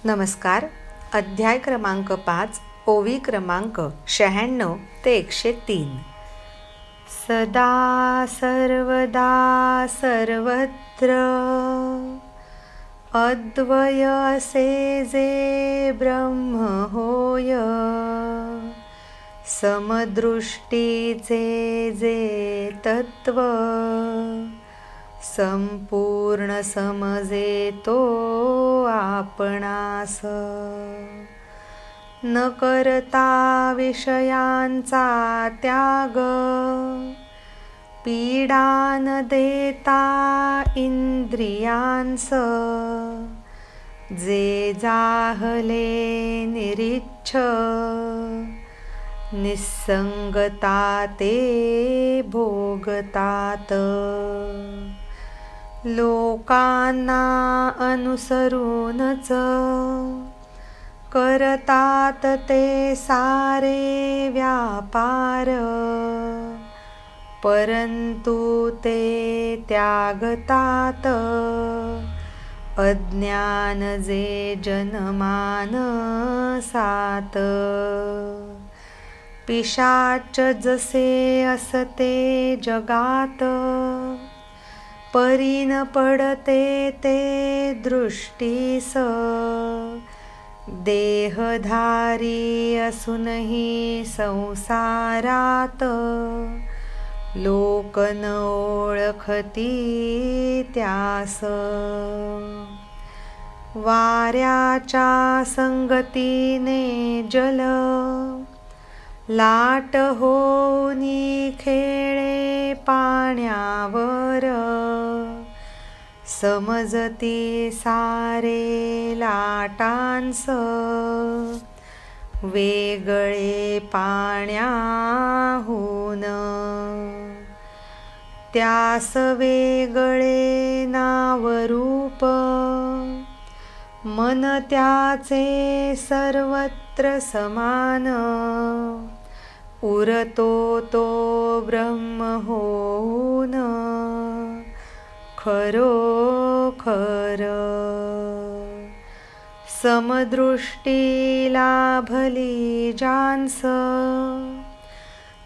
नमस्कार. अध्याय क्रमांक 5, ओवी क्रमांक 96 ते 103. सदा सर्वदा सर्वत्र अद्वय असे जे ब्रह्म होय, समदृष्टीचे जे तत्व संपूर्ण समजे तो आपणास. न करता विषयांचा त्याग, पीडा न देता इंद्रियांस, जे जाहले निरीच्छ निस्संगता ते भोगतात. लोकांना अनुसरूनच करतात ते सारे व्यापार, परंतु ते त्यागतात अज्ञान जे जनमानसात. पिशाच जसे असते जगात, परी न पडते ते दृष्टीस. देहधारी असूनही संसारात, लोक न ओळखती त्यास. वाऱ्याच्या संगतीने जल, लाट होनी खेळे पाण्यावर. समजती सारे लाटांस, वेगळे पाण्याहून. त्यास वेगळे नावरूप, मन त्याचे सर्वत्र समान. उरतो तो ब्रह्म होऊन, खरोखर. समदृष्टी लाभली ज्यांस,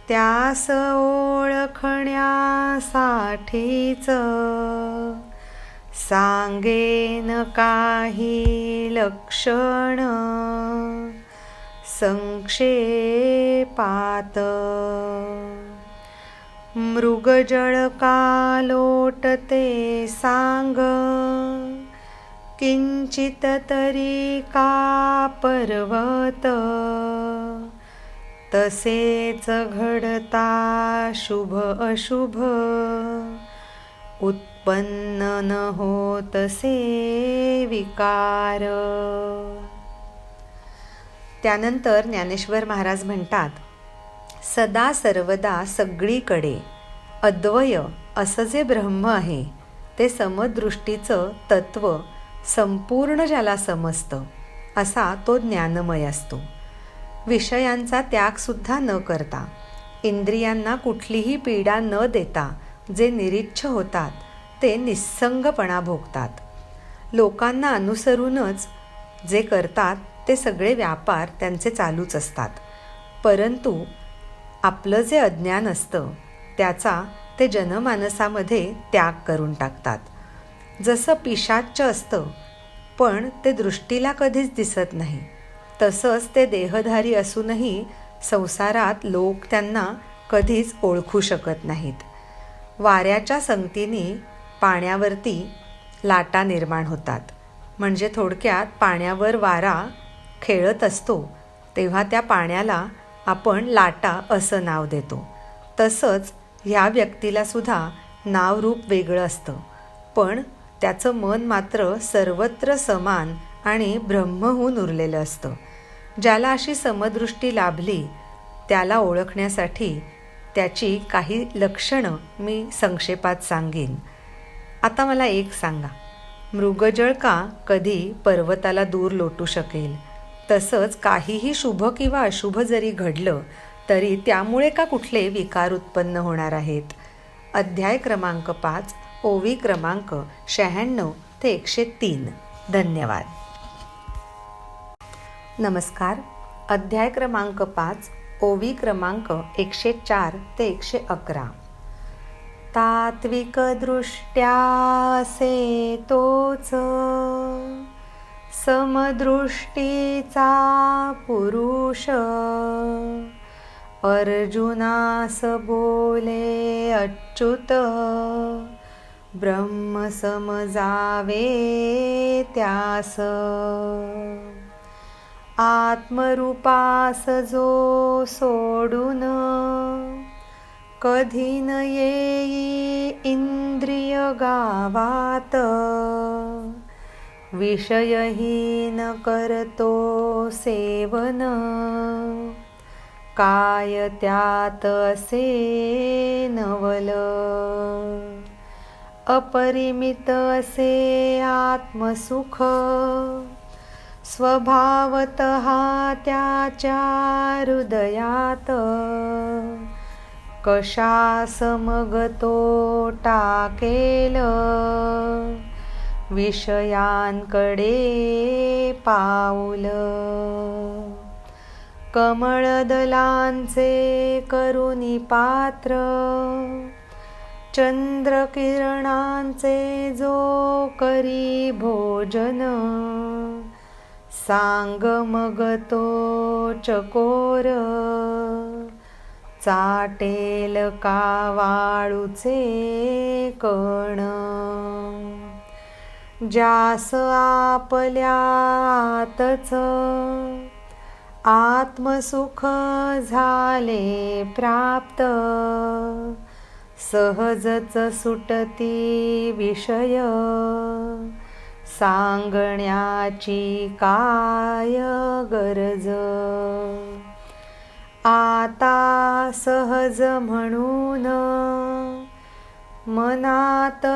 त्यास ओळखण्यासाठीच सांगेन काही लक्षण संक्षेपात. मृगजळका लोटते सांग, किंचित तरी का पर्वत. तसेच घडता शुभ अशुभ, उत्पन्न न होतसे विकार. त्यानंतर ज्ञानेश्वर महाराज म्हणतात, सदा सर्वदा सगळीकडे अद्वय असं जे ब्रह्म आहे, ते समदृष्टीचं तत्व संपूर्ण ज्याला समजतं असा तो ज्ञानमय असतो. विषयांचा त्यागसुद्धा न करता, इंद्रियांना कुठलीही पीडा न देता जे निरीच्छ होतात ते निस्संगपणा भोगतात. लोकांना अनुसरूनच जे करतात ते सगळे व्यापार त्यांचे चालूच असतात, परंतु आपलं जे अज्ञान असतं त्याचा ते जनमानसामध्ये त्याग करून टाकतात. जसं पिशाच्च असतं पण ते दृष्टीला कधीच दिसत नाही, तसंच ते देहधारी असूनही संसारात लोक त्यांना कधीच ओळखू शकत नाहीत. वाऱ्याच्या संगतीने पाण्यावरती लाटा निर्माण होतात. म्हणजे थोडक्यात पाण्यावर वारा खेळत असतो तेव्हा त्या पाण्याला आपण लाटा असं नाव देतो. तसंच ह्या व्यक्तीला सुद्धा नावरूप वेगळं असतं, पण त्याचं मन मात्र सर्वत्र समान आणि ब्रह्महून उरलेलं असतं. ज्याला अशी समदृष्टी लाभली त्याला ओळखण्यासाठी त्याची काही लक्षणं मी संक्षेपात सांगेन. आता मला एक सांगा, मृगजळ का कधी पर्वताला दूर लोटू शकेल? तसंच काहीही शुभ किंवा अशुभ जरी घडलं तरी त्यामुळे का कुठले विकार उत्पन्न होणार आहेत? अध्याय क्रमांक 5, ओवी क्रमांक 96 ते 103. धन्यवाद. नमस्कार. अध्याय क्रमांक 5, ओवी क्रमांक 104 ते 111. तात्विकदृष्ट्या असे तोच समदृष्टीचा पुरुष, अर्जुनास बोले अच्युत, ब्रह्म समजावे त्यास. आत्मरूपास जो सोडून कधी न येई इंद्रिय गावात, विषयहीन करतो सेवन, काय त्यात असे नवल. अपरिमित असे आत्मसुख, स्वभावतः त्याच्या हृदयात, कशास मग तो टाकेल विषयांकडे पाऊल. कमळदलांचे करुणी पात्र, चंद्रकिरणांचे जो करी भोजन, सांग मग तो चकोर, चाटेल का वाळूचे कण. ज्यास आपल्या आतच आत्मसुख झाले प्राप्त, सहजच सुटती विषय, सांगण्याची काय गरज. आता सहज म्हणून मनात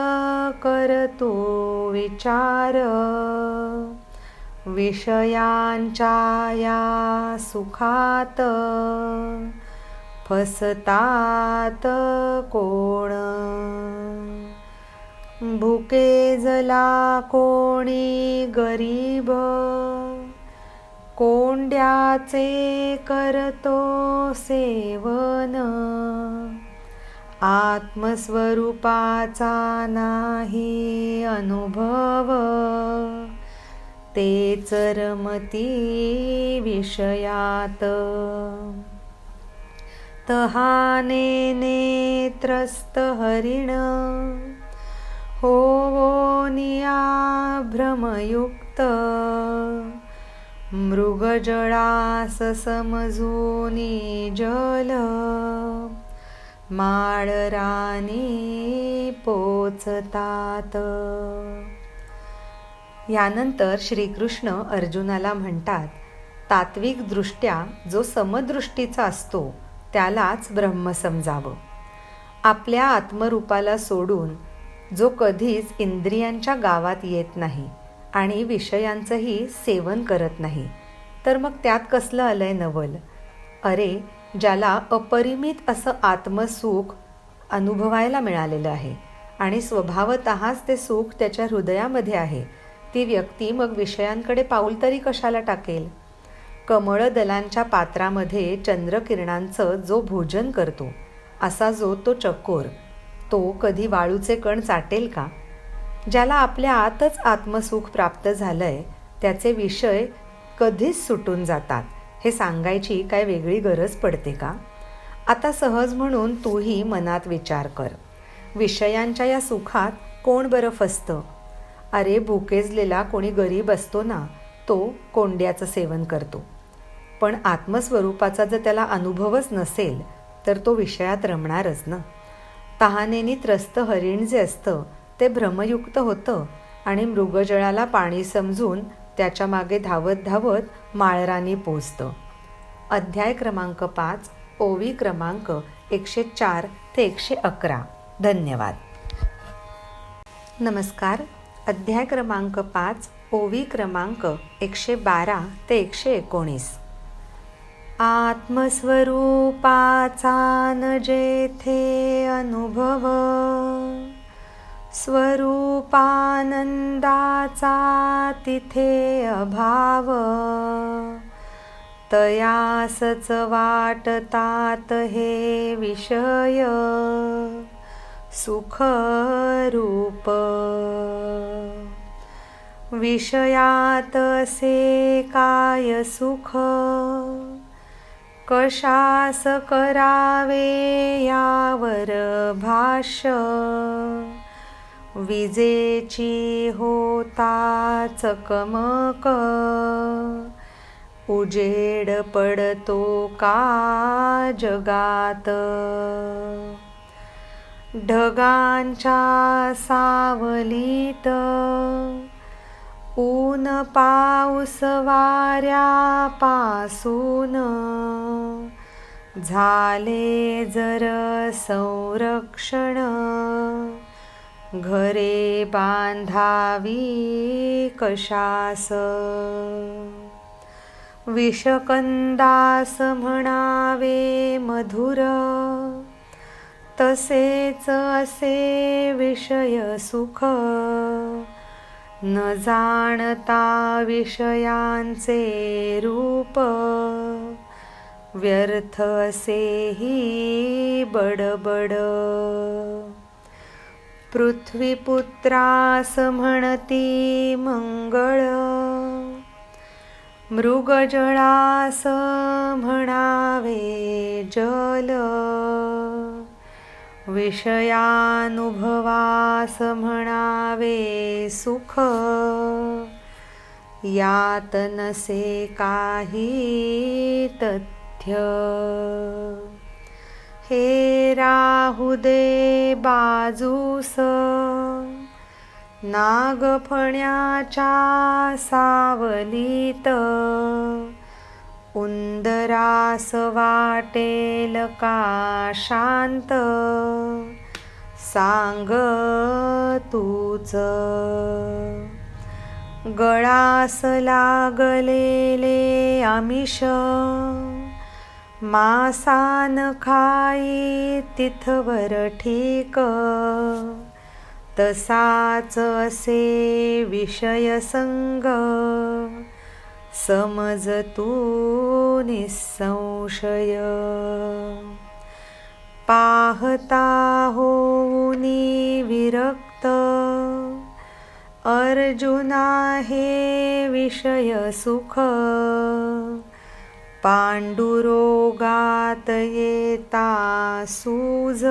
करतो विचार, विषयांच्या या सुखात फसतात कोण. भुके जला कोणी गरीब, कोंड्याचे करतो सेवन, आत्मस्वरूपाचा नाही अनुभव, तेच रमती विषयात. तहाने नेत्रस्त हरिण, होवोनिया भ्रमयुक्त, मृगजळास समजूनी जल, माळरानी पोचतात. यानंतर श्रीकृष्ण अर्जुनाला म्हणतात, तात्विक दृष्ट्या जो समदृष्टीचा असतो त्यालाच ब्रह्म समजावं. आपल्या आत्मरूपाला सोडून जो कधीच इंद्रियांच्या गावात येत नाही आणि विषयांचंही सेवन करत नाही, तर मग त्यात कसलं आलंय नवल. अरे, ज्याला अपरिमित असं आत्मसुख अनुभवायला मिळालेलं आहे आणि स्वभावतःच ते सुख त्याच्या हृदयामध्ये आहे, ती व्यक्ती मग विषयांकडे पाऊल तरी कशाला टाकेल. कमळदलांच्या पात्रामध्ये चंद्रकिरणांचं जो भोजन करतो असा जो तो चकोर, तो कधी वाळूचे कण चाटेल का. ज्याला आपल्या आतच आत्मसुख प्राप्त झालंय त्याचे विषय कधीच सुटून जातात हे सांगायची काय वेगळी गरज पडते का. आता सहज म्हणून तूही मनात विचार कर, विषयांच्या या सुखात कोण बरं फसतं. अरे, भुकेजलेला कोणी गरीब असतो ना, तो कोंड्याचं सेवन करतो, पण आत्मस्वरूपाचा जर त्याला अनुभवच नसेल तर तो विषयात रमणारच ना. तहानेनी त्रस्त हरिण जे असतं ते भ्रमयुक्त होतं आणि मृगजळाला पाणी समजून त्याच्या मागे धावत धावत माळरानी पोचतं. अध्याय क्रमांक 5, ओवी क्रमांक 104 ते 111. धन्यवाद. नमस्कार. अध्याय क्रमांक 5, ओवी क्रमांक 112 ते 119. आत्मस्वरूपाचा न जेथे अनुभव, स्वरूपानंदाचा तिथे अभाव, तयासच वाटतात हे विषय सुखरूप. विषयात असे काय सुख, कशास करावे यावर भाष्य. विजेची होता चकमक, उजेड पडतो का जगात. ढगांच्या सावलीत ऊन पाऊस वाऱ्यापासून झाले जर संरक्षण. घरे बांधावी कशास, विषकंदास म्हणावे मधुर. तसेच असे विषय सुख, न जाणता विषयांचे रूप. व्यर्थ असेही बडबड. पृथ्वीपुत्रास म्हणती मंगळ, मृगजळास म्हणावे जल. विषयानुभवास म्हणावे सुख, यात नसे काही तथ्य. हे राहू दे बाजूस नागफण्याच्या सावलीत. उंदरास वाटेल का शांत, सांग तूच. गळास लागलेले आमिष, मासान खाई तिथवर ठीक. तसाच असे विषय संग, समज तू निसंशय. पाहता होऊनी विरक्त, अर्जुना हे विषय सुख. पांडुरोगात येता सूज,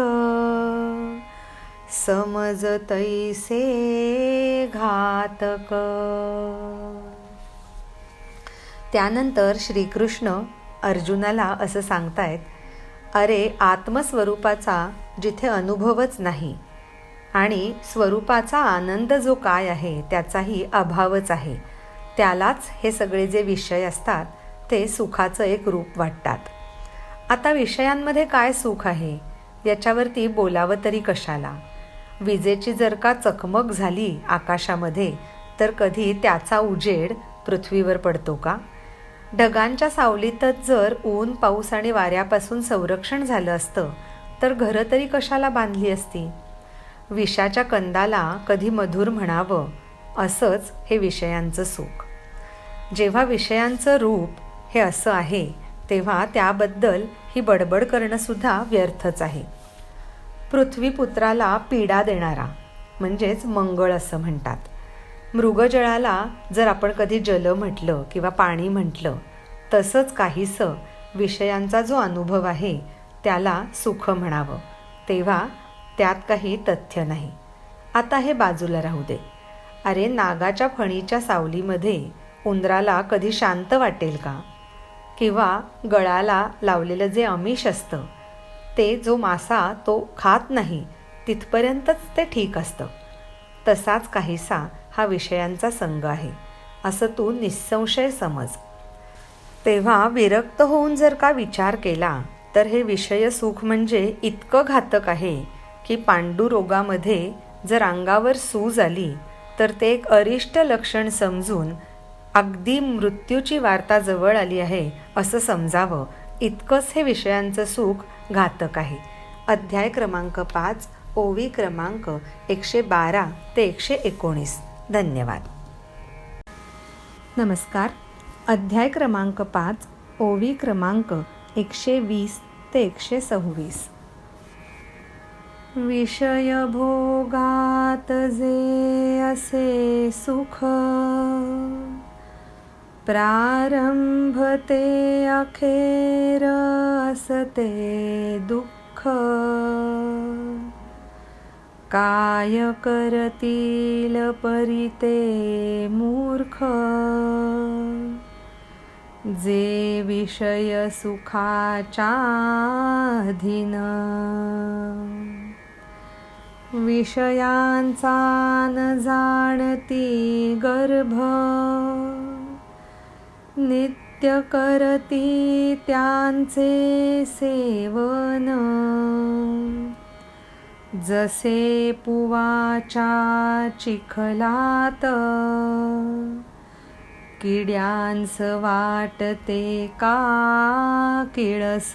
समज तैसे घातक. त्यानंतर श्रीकृष्ण अर्जुनाला असं सांगतायत, अरे आत्मस्वरूपाचा जिथे अनुभवच नाही आणि स्वरूपाचा आनंद जो काय आहे त्याचाही अभावच आहे, त्यालाच हे सगळे जे विषय असतात ते सुखाचं एक रूप वाटतात. आता विषयांमध्ये काय सुख आहे याच्यावरती बोलावं तरी कशाला. विजेची जर का चकमक झाली आकाशामध्ये तर कधी त्याचा उजेड पृथ्वीवर पडतो का? ढगांच्या सावलीतच जर ऊन पाऊस आणि वाऱ्यापासून संरक्षण झालं असतं तर घरं तरी कशाला बांधली असती. विषाच्या कंदाला कधी मधुर म्हणावं असंच हे विषयांचं सुख. जेव्हा विषयांचं रूप हे असं आहे तेव्हा त्याबद्दल ही बडबड करणं सुद्धा व्यर्थच आहे. पृथ्वीपुत्राला पीडा देणारा म्हणजेच मंगळ असं म्हणतात. मृगजळाला जर आपण कधी जल म्हटलं किंवा पाणी म्हटलं तसंच काहीसं विषयांचा जो अनुभव आहे त्याला सुख म्हणावं, तेव्हा त्यात काही तथ्य नाही. आता हे बाजूला राहू दे. अरे नागाच्या फणीच्या सावलीमध्ये उंदराला कधी शांत वाटेल का? किंवा गळाला लावलेलं जे आमिष असतं ते जो मासा तो खात नाही तिथपर्यंतच ते ठीक असतं. तसाच काहीसा हा विषयांचा संग आहे असं तू निसंशय समज. तेव्हा विरक्त होऊन जर का विचार केला तर हे विषय सुख म्हणजे इतकं घातक आहे की पांडुरोगामध्ये जर अंगावर सूज आली तर ते एक अरिष्ट लक्षण समजून अगदी मृत्यूची वार्ता जवळ आली आहे असं समजावं, इतकंच हे विषयांचं सुख घातक आहे. अध्याय क्रमांक 5, ओवी क्रमांक 112 ते 119. धन्यवाद. नमस्कार. अध्याय क्रमांक 5, ओवी क्रमांक 120 ते 126. विषय भोगात जे असे सुख, प्रारंभ ते अखेर असते दुःख. काय करतील परिते मूर्ख, जे विषय सुखाच्या अधीन. विषयांचा न जाणती गर्भ, नित्य करती त्यांचे सेवन. जसे पुवाच्या चिखलात, किड्यांस वाटते का किळस.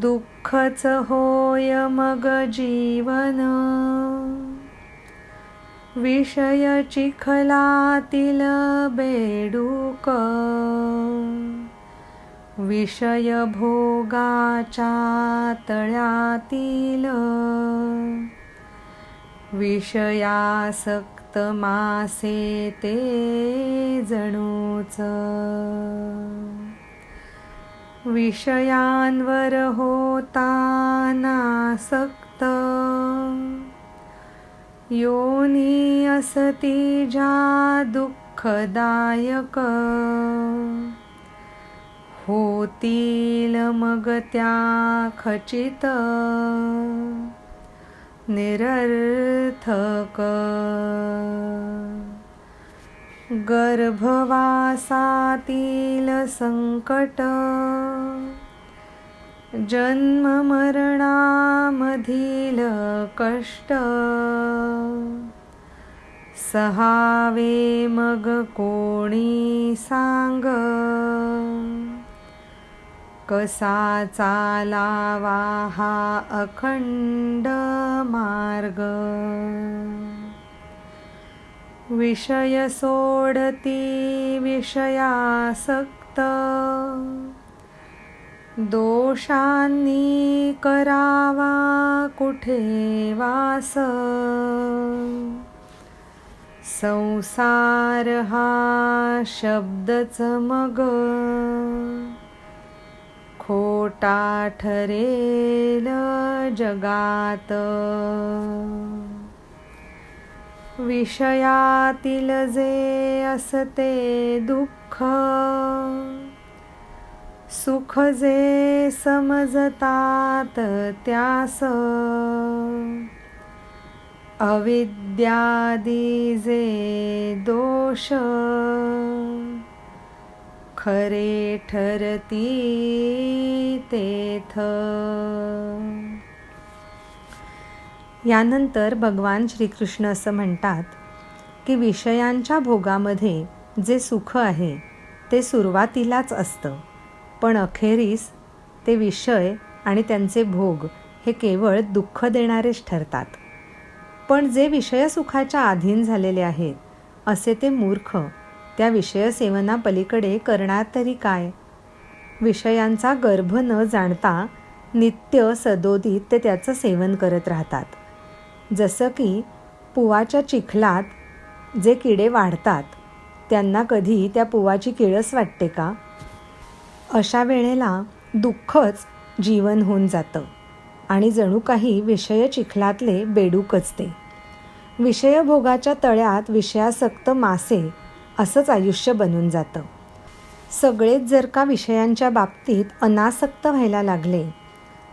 दुःखच होय मग जीवन, विषय चिखलातील बेडूक. विषय भोगाच्या तळ्यातील, विषयासक्त मासे ते जणूच. विषयांवर होता नासक्त, योनी असती ज्या दुःखदायक. होतील मग त्या खचित निरर्थक. गर्भवासातील संकट, जन्म मरणामधील कष्ट. सहावे मग कोणी सांग, कसा चालावा हा अखंड मार्ग. विषय सोडती विषयासक्त, दोषांनी करावा कुठे वास. संसार हा शब्दच मग, खोटा ठरेल जगात. विषयातील जे असते दुःख, सुख जे समजतात त्यास. अविद्यादी जे दोष, खरे ठरती तेथ. यानंतर भगवान श्रीकृष्ण असं म्हणतात की विषयांच्या भोगामध्ये जे सुख आहे ते सुरुवातीलाच असतं, पण अखेरीस ते विषय आणि त्यांचे भोग हे केवळ दुःख देणारेच ठरतात. पण जे विषय सुखाच्या अधीन झालेले आहेत असे ते मूर्ख त्या विषय सेवना पलीकडे करणार तरी काय. विषयांचा गर्भ न जाणता नित्य सदोदित ते त्याचं सेवन करत राहतात. जसं की पुवाच्या चिखलात जे किडे वाढतात त्यांना कधी त्या पुवाची किळस वाटते का. अशा वेळेला दुःखच जीवन होऊन जातं आणि जणू काही विषय चिखलातले बेडूकच ते. विषयभोगाच्या तळ्यात विषयासक्त मासे असंच आयुष्य बनून जातं. सगळेच जर का विषयांच्या बाबतीत अनासक्त व्हायला लागले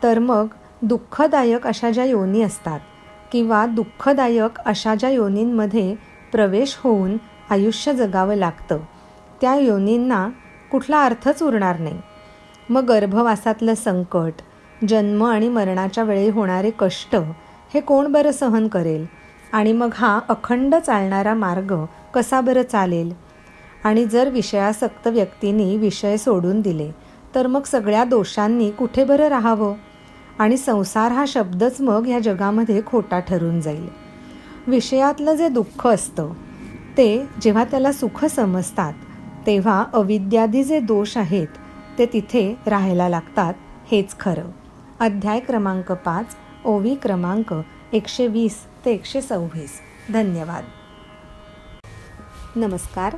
तर मग दुःखदायक अशा ज्या योनी असतात किंवा दुःखदायक अशा ज्या योनींमध्ये प्रवेश होऊन आयुष्य जगावं लागतं त्या योनींना कुठला अर्थच उरणार नाही. मग गर्भवासातलं संकट, जन्म आणि मरणाच्या वेळी होणारे कष्ट हे कोण बरं सहन करेल. आणि मग हा अखंड चालणारा मार्ग कसा बरं चालेल. आणि जर विषयासक्त व्यक्तींनी विषय सोडून दिले तर मग सगळ्या दोषांनी कुठे बरं राहावं. आणि संसार हा शब्दच मग ह्या जगामध्ये खोटा ठरून जाईल. विषयातलं जे दुःख असतं ते जेव्हा त्याला सुख समजतात तेव्हा अविद्यादी जे दोष आहेत ते तिथे राहायला लागतात, हेच खरं. अध्याय क्रमांक 5, ओवी क्रमांक 120 ते 126. धन्यवाद. नमस्कार.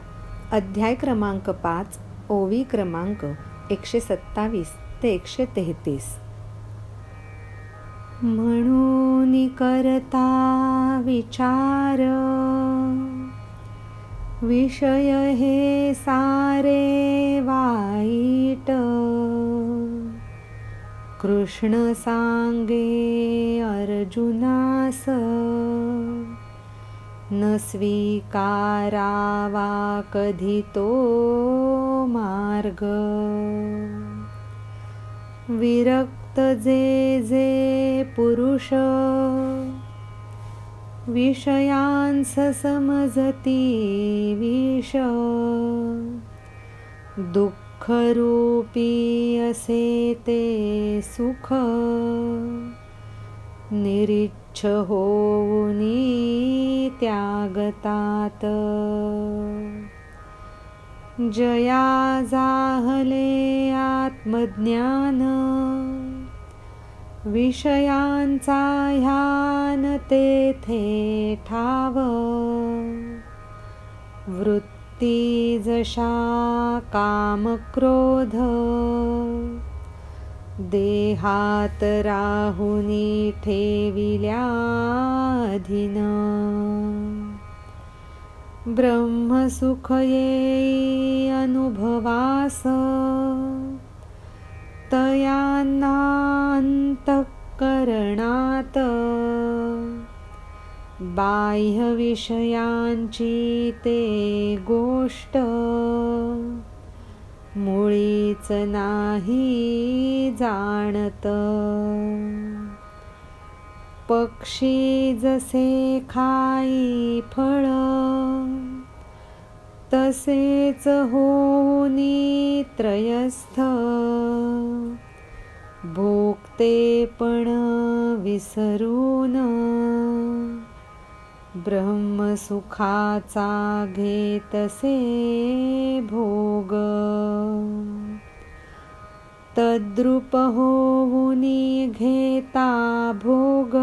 अध्याय क्रमांक 5, ओवी क्रमांक 127 ते 133. म्हणून करता विचार, विषय हे सारे वाईट, कृष्ण सांगे अर्जुनास, न स्वीकारावा कधी तो मार्ग. विरक्त जे जे पुरुष, विषयांस समजती विष, दुःख रूपी असे ते सुख, निरीच्छ होऊनी त्यागतात. जया जाहले आत्मज्ञान, विषयांचा ह्यान तेथे ठाव. वृत्ती जशा काम क्रोध, देहात राहुनी ठेविल्या अधीन. ब्रह्मसुख येई अनुभवास, तयांना अंतःकरणात. बाह्य विषयांची ते गोष्ट, मुळीच नाही जाणत. पक्षी जसे खाई फळ, तसेच होऊनी त्रयस्थ. भोगते पण विसरून, ब्रह्मसुखाचा घेतसे भोग. तद्रूप होऊनी घेता भोग,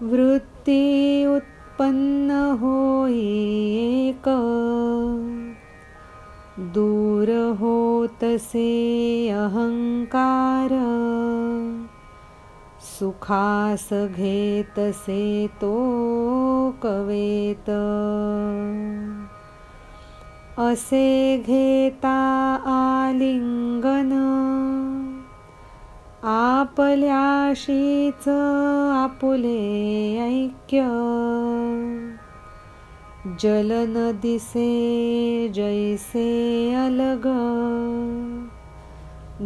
वृत्ती उत्पन्न होई एक. दूर होतसे अहंकार, सुखास घेतसे तो कवेत. असे घेता आलिंगन, आपल्याशीच आपुले ऐक्य. जल नदीसे जैसे अलग,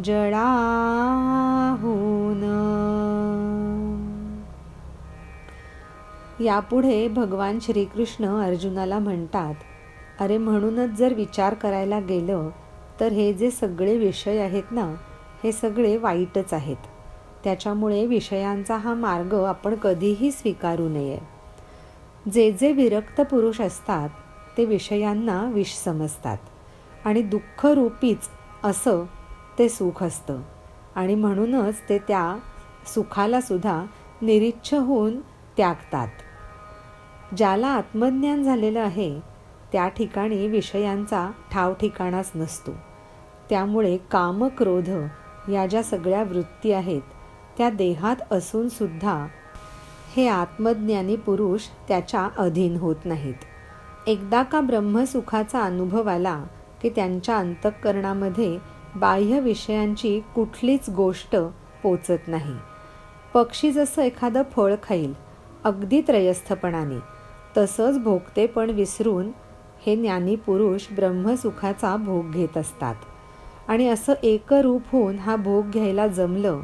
जडाहून. यापुढे भगवान श्रीकृष्ण अर्जुनाला म्हणतात, अरे म्हणूनच जर विचार करायला गेलं तर हे जे सगळे विषय आहेत ना, हे सगळे वाईटच आहेत. त्याच्यामुळे विषयांचा हा मार्ग आपण कधीही स्वीकारू नये. जे जे विरक्त पुरुष असतात ते विषयांना विष समजतात आणि दुःखरूपीच असं ते सुख असतं आणि म्हणूनच ते त्या सुखाला सुद्धा निरीच्छ होऊन त्यागतात. ज्याला आत्मज्ञान झालेलं आहे त्या ठिकाणी विषयांचा ठाव ठिकाणाच नसतो. त्यामुळे काम क्रोध या ज्या सगळ्या वृत्ती आहेत त्या देहात असून सुद्धा हे आत्मज्ञानी पुरुष त्याच्या अधीन होत नाहीत. एकदा का ब्रह्मसुखाचा अनुभव आला की त्यांच्या अंतःकरणामध्ये बाह्य विषयांची कुठलीच गोष्ट पोचत नाही. पक्षी जसं एखादं फळ खाईल अगदी त्रयस्थपणाने, तसंच भोगते पण विसरून हे ज्ञानी पुरुष ब्रह्मसुखाचा भोग घेत असतात. आणि असं एकरूप होऊन हा भोग घ्यायला जमलं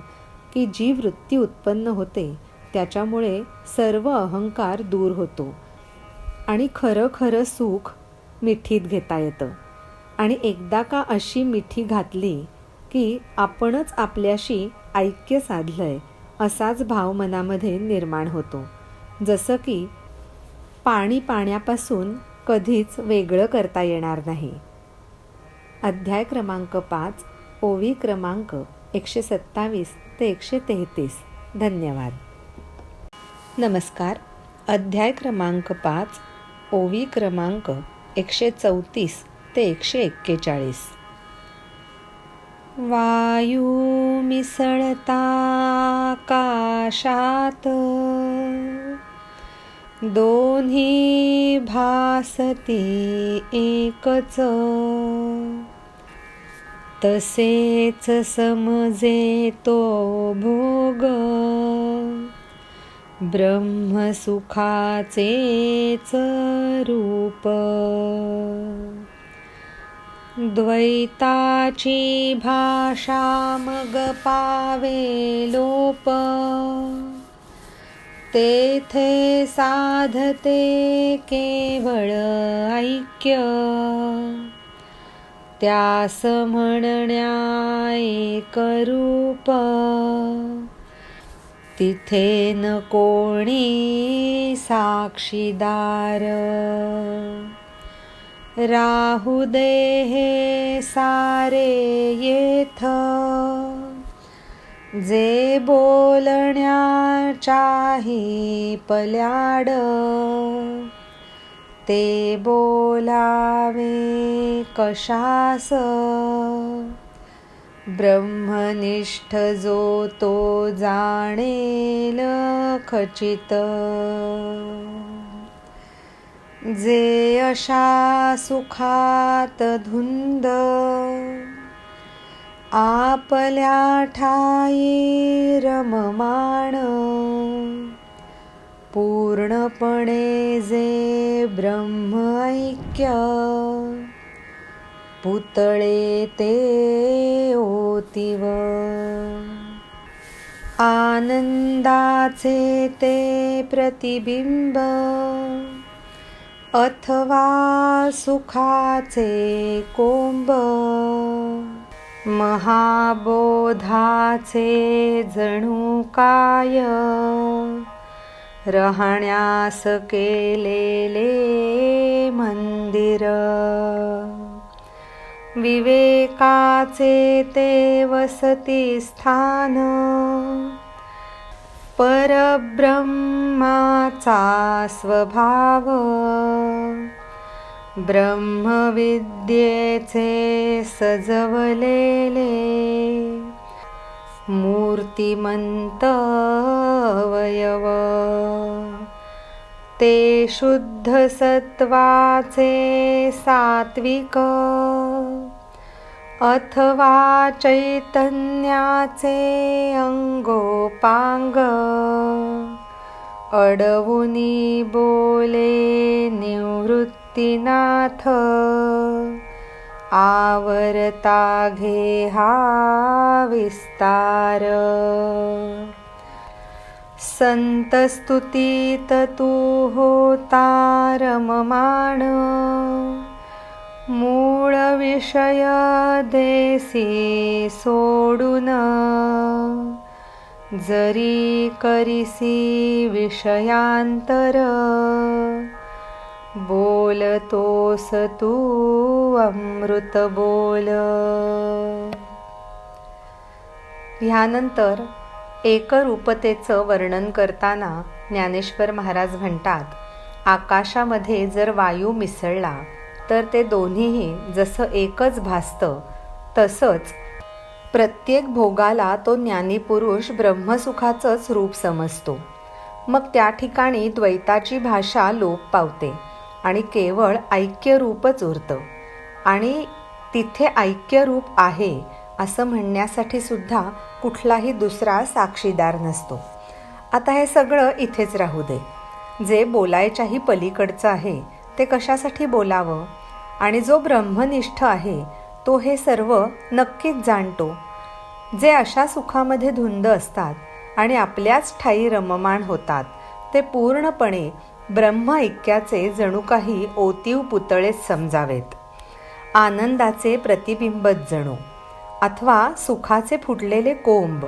की जी वृत्ती उत्पन्न होते त्याच्यामुळे सर्व अहंकार दूर होतो आणि खरं खरं सुख मिठीत घेता येतं. आणि एकदा का अशी मिठी घातली की आपणच आपल्याशी ऐक्य साधलंय असाच भाव मनामध्ये निर्माण होतो. जसं की पाणी पाण्यापासून कधीच वेगळं करता येणार नाही. अध्याय क्रमांक 5, ओवी क्रमांक 127 ते 133. धन्यवाद. नमस्कार. अध्याय क्रमांक 5, ओवी क्रमांक 134 ते 141. वायू मिसळता आकाशात, दोन्ही भासती एकच, तसेच समजे तो भोग ब्रह्मसुखाचेच रूप. द्वैताची भाषा मग पावे लोप, तेथे साधते केवळ ऐक्य. त्यास म्हणण्या एक रूप, तिथे न कोणी साक्षीदार. राहू दे हे सारे येथ, जे बोलण्याच्याही पल्याड. ते बोलावे कशास, ब्रह्मनिष्ठ जो तो जाणेल खचित. जे अशा सुखात धुंद, आपल्या ठाई रममाण. पूर्णपणे जे ब्रह्म ऐक्य, पुतळे ते ओतीव. आनंदाचे ते प्रतिबिंब, अथवा सुखाचे कोंब. महाबोधाचे जणू काय, राहण्यास केलेले मंदिर. विवेकाचे ते वसती स्थान, परब्रह्माचा स्वभाव. ब्रह्मविद्येचे सजवलेले, मूर्तिमंत अवयव. ते शुद्ध सत्वाचे सात्विक, अथवा चैतन्याचे अंगोपांग. अडवुनी बोले निवृत्तीनाथ, आवरता घे हा विस्तार. संत स्तुतीत तू होता रममाण, मूळ विषय देसी सोडून. जरी करिसी विषयांतर, बोलतोस तू अमृत बोल. ह्यानंतर एकरूपतेचं वर्णन करताना ज्ञानेश्वर महाराज म्हणतात, आकाशामध्ये जर वायू मिसळला तर ते दोन्हीही जसं एकच भासतं, तसंच प्रत्येक भोगाला तो ज्ञानीपुरुष ब्रह्मसुखाचंच रूप समजतो. मग त्या ठिकाणी द्वैताची भाषा लोप पावते आणि केवळ ऐक्यरूपच उरतं. आणि तिथे ऐक्यरूप आहे असं म्हणण्यासाठी सुद्धा कुठलाही दुसरा साक्षीदार नसतो. आता हे सगळं इथेच राहू दे. जे बोलायच्याही पलीकडचं आहे ते कशासाठी बोलावं? आणि जो ब्रह्मनिष्ठ आहे तो हे सर्व नक्कीच जाणतो. जे अशा सुखामध्ये धुंद असतात आणि आपल्याच ठाई रममाण होतात, ते पूर्णपणे ब्रह्म ऐक्याचे जणू काही ओतीव पुतळेच समजावेत. आनंदाचे प्रतिबिंबच जणू, अथवा सुखाचे फुटलेले कोंब.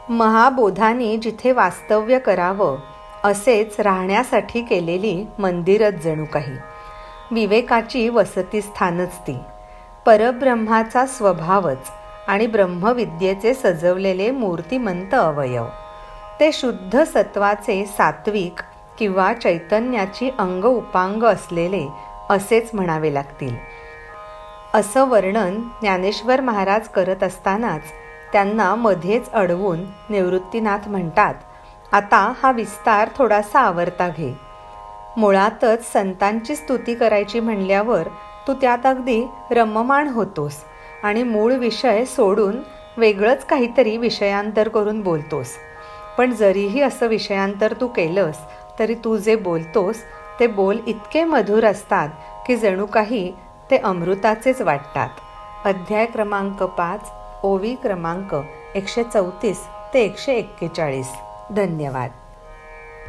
महाबोधानी जिथे वास्तव्य करावं असेच राहण्यासाठी केलेली मंदिरच जणू काही. विवेकाची वसतिस्थानच ती, परब्रह्माचा स्वभावच आणि ब्रह्मविद्येचे सजवलेले मूर्तिमंत अवयव, ते शुद्ध सत्वाचे सात्विक किंवा चैतन्याची अंग उपांग असलेले असेच म्हणावे लागतील. असं वर्णन ज्ञानेश्वर महाराज करत असतानाच त्यांना मध्येच अडवून निवृत्तीनाथ म्हणतात, आता हा विस्तार थोडासा आवरता घे. मुळातच संतांची स्तुती करायची म्हणल्यावर तू त्यात अगदी रममाण होतोस आणि मूळ विषय सोडून वेगळंच काहीतरी विषयांतर करून बोलतोस. पण जरीही असं विषयांतर तू केलंस तरी तू जे बोलतोस ते बोल इतके मधुर असतात की जणू काही ते अमृताचेच वाटतात. अध्याय क्रमांक 5, ओवी क्रमांक 134 ते 141. धन्यवाद.